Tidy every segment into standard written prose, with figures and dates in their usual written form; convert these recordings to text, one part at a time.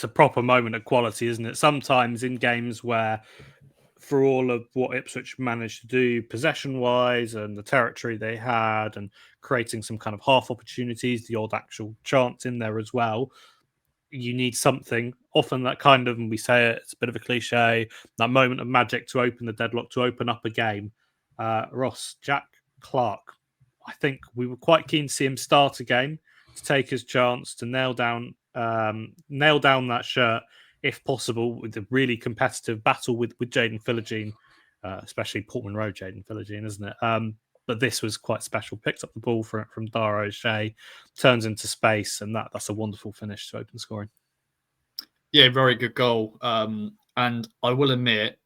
a proper moment of quality, isn't it? Sometimes in games where, for all of what Ipswich managed to do possession-wise and the territory they had and creating some kind of half opportunities, the odd actual chance in there as well, you need something. Often that kind of, and we say it, it's a bit of a cliche, that moment of magic to open the deadlock, to open up a game. Jack Clarke, I think we were quite keen to see him start a game, to take his chance, to nail down that shirt, if possible, with a really competitive battle with Jayden Philogene, especially Portman Road Jayden Philogene, isn't it? But this was quite special. Picks up the ball from Dara O'Shea, turns into space, and that's a wonderful finish to open scoring. Yeah, very good goal. And I will admit,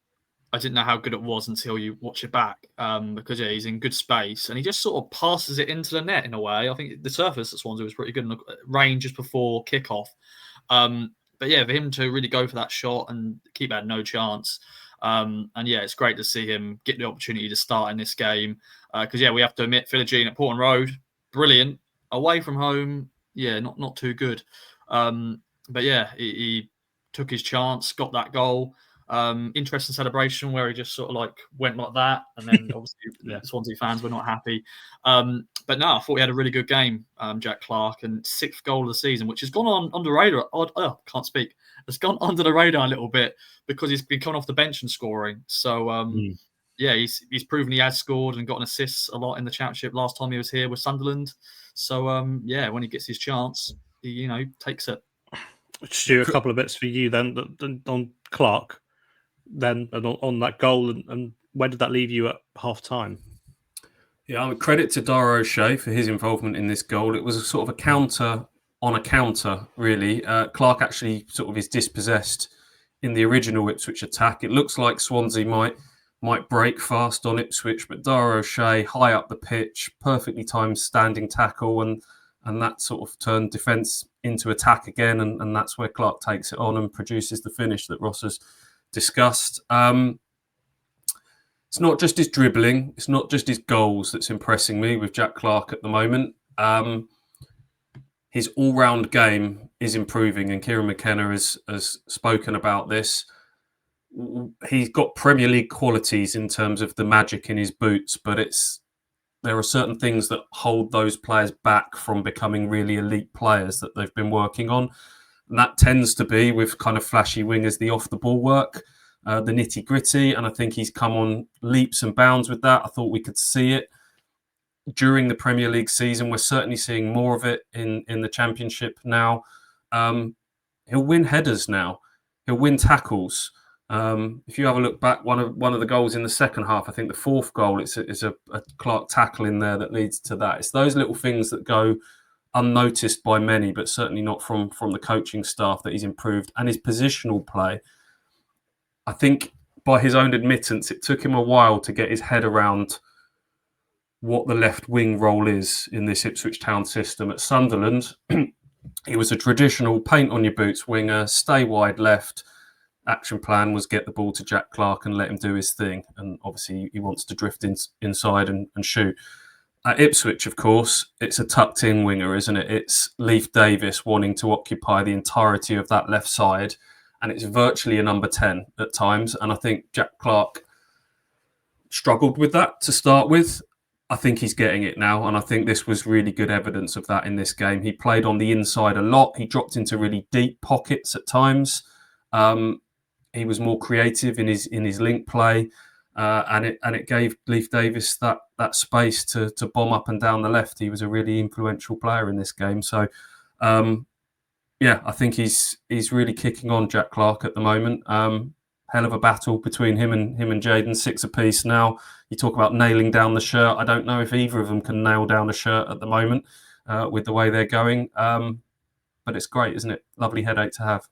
I didn't know how good it was until you watch it back, because he's in good space and he just sort of passes it into the net in a way. I think the surface at Swansea was pretty good in the range just before kickoff. But yeah, for him to really go for that shot and keep had no chance. And yeah, it's great to see him get the opportunity to start in this game. Because we have to admit, Philogene at Portman Road, brilliant. Away from home, yeah, not too good. But yeah, he took his chance, got that goal. Interesting celebration where he just sort of like went like that, and then obviously Swansea fans were not happy. But no, I thought he had a really good game, Jack Clarke, and 6th goal of the season, which has gone on under the radar. Can't speak. It's gone under the radar a little bit because he's been coming off the bench and scoring. So he's proven he has scored and gotten assists a lot in the Championship last time he was here with Sunderland. So when he gets his chance, he takes it. Stu, a couple of bits for you then on Clarke, then on that goal, and where did that leave you at half time? Yeah, credit to Dara O'Shea for his involvement in this goal. It was a sort of a counter on a counter, really. Clarke actually sort of is dispossessed in the original Ipswich attack. It looks like Swansea might break fast on Ipswich, but Dara O'Shea high up the pitch, perfectly timed standing tackle, and that sort of turned defence into attack again, and that's where Clarke takes it on and produces the finish that Ross has discussed. It's not just his dribbling, it's not just his goals that's impressing me with Jack Clarke at the moment. His all-round game is improving, and Kieran McKenna has spoken about this. He's got Premier League qualities in terms of the magic in his boots, but there are certain things that hold those players back from becoming really elite players that they've been working on. And that tends to be with kind of flashy wingers, the off-the-ball work, the nitty-gritty. And I think he's come on leaps and bounds with that. I thought we could see it during the Premier League season. We're certainly seeing more of it in the Championship now. He'll win headers now. He'll win tackles. If you have a look back, one of the goals in the second half, I think the 4th goal, it's a Clarke tackle in there that leads to that. It's those little things that go unnoticed by many, but certainly not from the coaching staff, that he's improved. And his positional play, I think by his own admittance, it took him a while to get his head around what the left wing role is in this Ipswich Town system. At Sunderland, he was a traditional paint on your boots winger, stay wide left. Action plan was get the ball to Jack Clarke and let him do his thing. And obviously he wants to drift inside and shoot. At Ipswich, of course, it's a tucked in winger, isn't it? It's Leif Davis wanting to occupy the entirety of that left side. And it's virtually a number 10 at times. And I think Jack Clarke struggled with that to start with. I think he's getting it now. And I think this was really good evidence of that in this game. He played on the inside a lot. He dropped into really deep pockets at times. He was more creative in his link play, and it gave Leif Davis that space to bomb up and down the left. He was a really influential player in this game. So, I think he's really kicking on, Jack Clarke, at the moment. Hell of a battle between him and Jayden, 6 apiece now. You talk about nailing down the shirt. I don't know if either of them can nail down a shirt at the moment with the way they're going. But it's great, isn't it? Lovely headache to have.